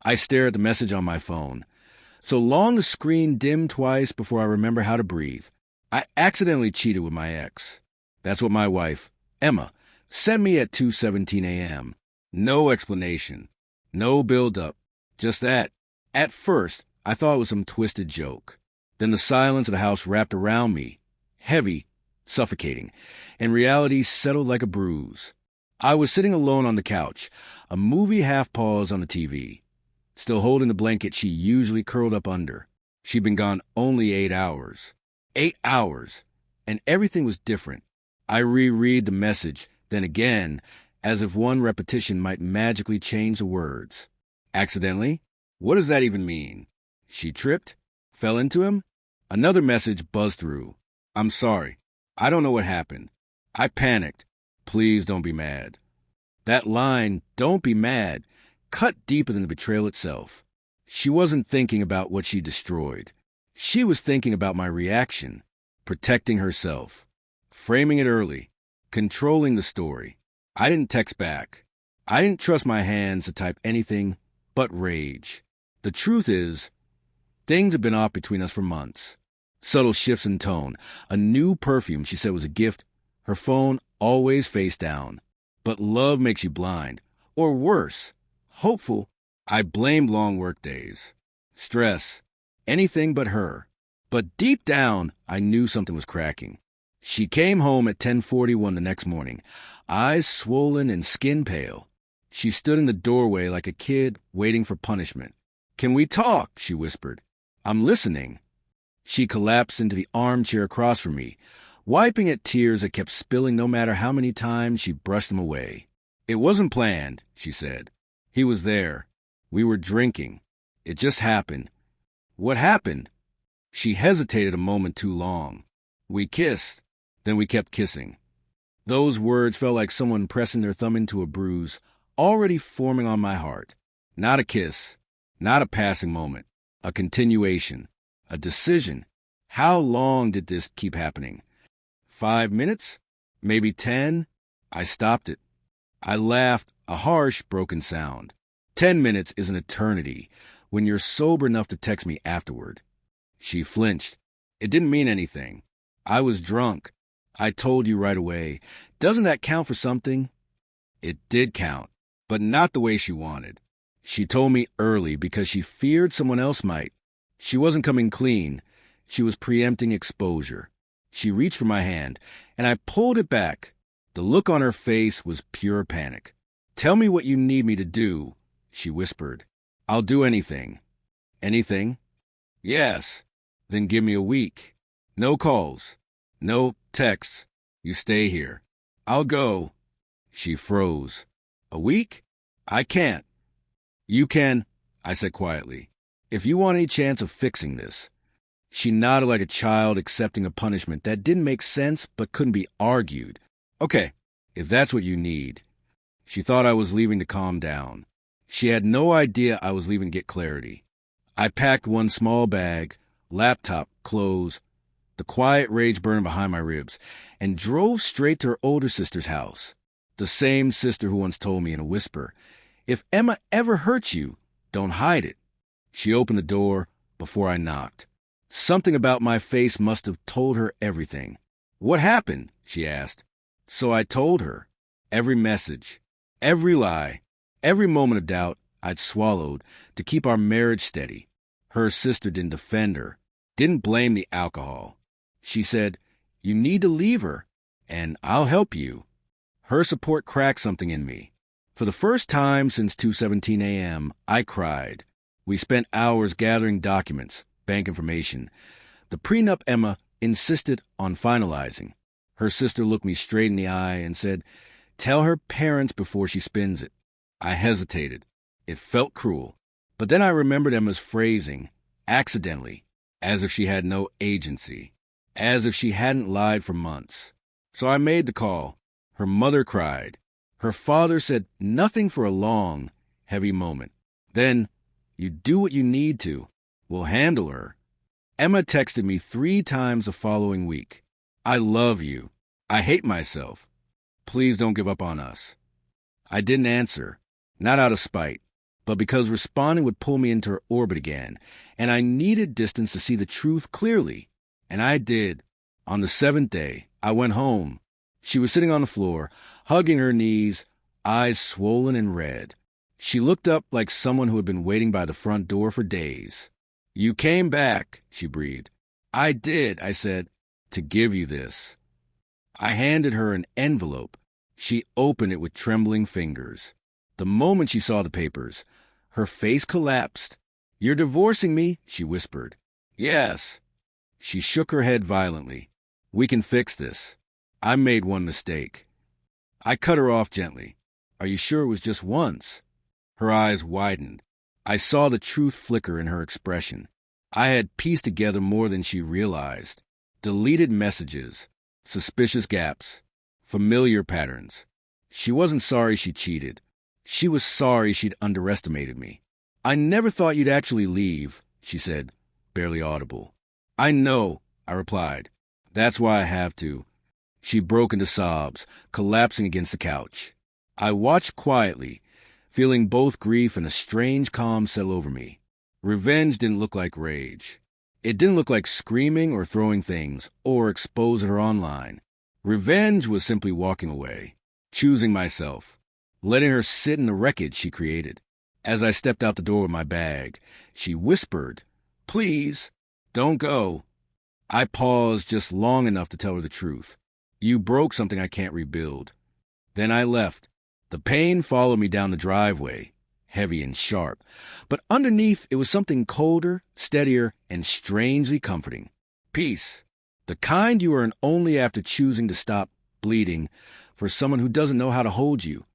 I stare at the message on my phone. So long the screen dimmed twice before I remember how to breathe. I accidentally cheated with my ex. That's what my wife, Emma, sent me at 2:17 a.m. No explanation. No build-up. Just that. At first, I thought it was some twisted joke. Then the silence of the house wrapped around me, heavy, suffocating, and reality settled like a bruise. I was sitting alone on the couch, a movie half paused on the TV, still holding the blanket she usually curled up under. She'd been gone only 8 hours. 8 hours! And everything was different. I reread the message, then again, as if one repetition might magically change the words. Accidentally? What does that even mean? She tripped? Fell into him? Another message buzzed through. I'm sorry. I don't know what happened. I panicked. Please don't be mad. That line, don't be mad, cut deeper than the betrayal itself. She wasn't thinking about what she destroyed. She was thinking about my reaction, protecting herself, framing it early, controlling the story. I didn't text back. I didn't trust my hands to type anything but rage. The truth is, things have been off between us for months. Subtle shifts in tone, a new perfume she said was a gift, her phone always face down. But love makes you blind, or worse, hopeful. I blamed long work days, stress, anything but her. But deep down, I knew something was cracking. She came home at 10:41 the next morning, eyes swollen and skin pale. She stood in the doorway like a kid waiting for punishment. Can we talk? She whispered. I'm listening. She collapsed into the armchair across from me, wiping at tears that kept spilling no matter how many times she brushed them away. It wasn't planned, she said. He was there. We were drinking. It just happened. What happened? She hesitated a moment too long. We kissed. Then we kept kissing. Those words felt like someone pressing their thumb into a bruise already forming on my heart. Not a kiss. Not a passing moment. A continuation. A decision. How long did this keep happening? 5 minutes? Maybe 10? I stopped it. I laughed, a harsh, broken sound. 10 minutes is an eternity when you're sober enough to text me afterward. She flinched. It didn't mean anything. I was drunk. I told you right away. Doesn't that count for something? It did count, but not the way she wanted. She told me early because she feared someone else might. She wasn't coming clean. She was preempting exposure. She reached for my hand, and I pulled it back. The look on her face was pure panic. Tell me what you need me to do, she whispered. I'll do anything. Anything? Yes. Then give me a week. No calls. No texts. You stay here. I'll go. She froze. A week? I can't. You can, I said quietly, if you want any chance of fixing this. She nodded like a child accepting a punishment that didn't make sense but couldn't be argued. Okay, if that's what you need. She thought I was leaving to calm down. She had no idea I was leaving to get clarity. I packed one small bag, laptop, clothes, the quiet rage burning behind my ribs, and drove straight to her older sister's house. The same sister who once told me in a whisper, if Emma ever hurts you, don't hide it. She opened the door before I knocked. Something about my face must have told her everything. What happened? She asked. So I told her. Every message, every lie, every moment of doubt I'd swallowed to keep our marriage steady. Her sister didn't defend her, didn't blame the alcohol. She said, you need to leave her, and I'll help you. Her support cracked something in me. For the first time since 2:17 a.m., I cried. We spent hours gathering documents, bank information. The prenup Emma insisted on finalizing. Her sister looked me straight in the eye and said, tell her parents before she spins it. I hesitated. It felt cruel. But then I remembered Emma's phrasing, accidentally, as if she had no agency, as if she hadn't lied for months. So I made the call. Her mother cried. Her father said nothing for a long, heavy moment. Then, you do what you need to. We'll handle her. Emma texted me 3 times the following week. I love you. I hate myself. Please don't give up on us. I didn't answer, not out of spite, but because responding would pull me into her orbit again, and I needed distance to see the truth clearly. And I did. On the seventh day, I went home. She was sitting on the floor, hugging her knees, eyes swollen and red. She looked up like someone who had been waiting by the front door for days. "You came back," she breathed. "I did," I said, "to give you this." I handed her an envelope. She opened it with trembling fingers. The moment she saw the papers, her face collapsed. "You're divorcing me," she whispered. "Yes." She shook her head violently. "We can fix this. I made one mistake." I cut her off gently. "Are you sure it was just once?" Her eyes widened. I saw the truth flicker in her expression. I had pieced together more than she realized. Deleted messages, suspicious gaps, familiar patterns. She wasn't sorry she cheated. She was sorry she'd underestimated me. "I never thought you'd actually leave," she said, barely audible. "I know," I replied. "That's why I have to." She broke into sobs, collapsing against the couch. I watched quietly, feeling both grief and a strange calm settle over me. Revenge didn't look like rage. It didn't look like screaming or throwing things, or exposing her online. Revenge was simply walking away, choosing myself, letting her sit in the wreckage she created. As I stepped out the door with my bag, she whispered, "Please, don't go." I paused just long enough to tell her the truth. "You broke something I can't rebuild." Then I left. The pain followed me down the driveway, heavy and sharp. But underneath, it was something colder, steadier, and strangely comforting. Peace. The kind you earn only after choosing to stop bleeding for someone who doesn't know how to hold you.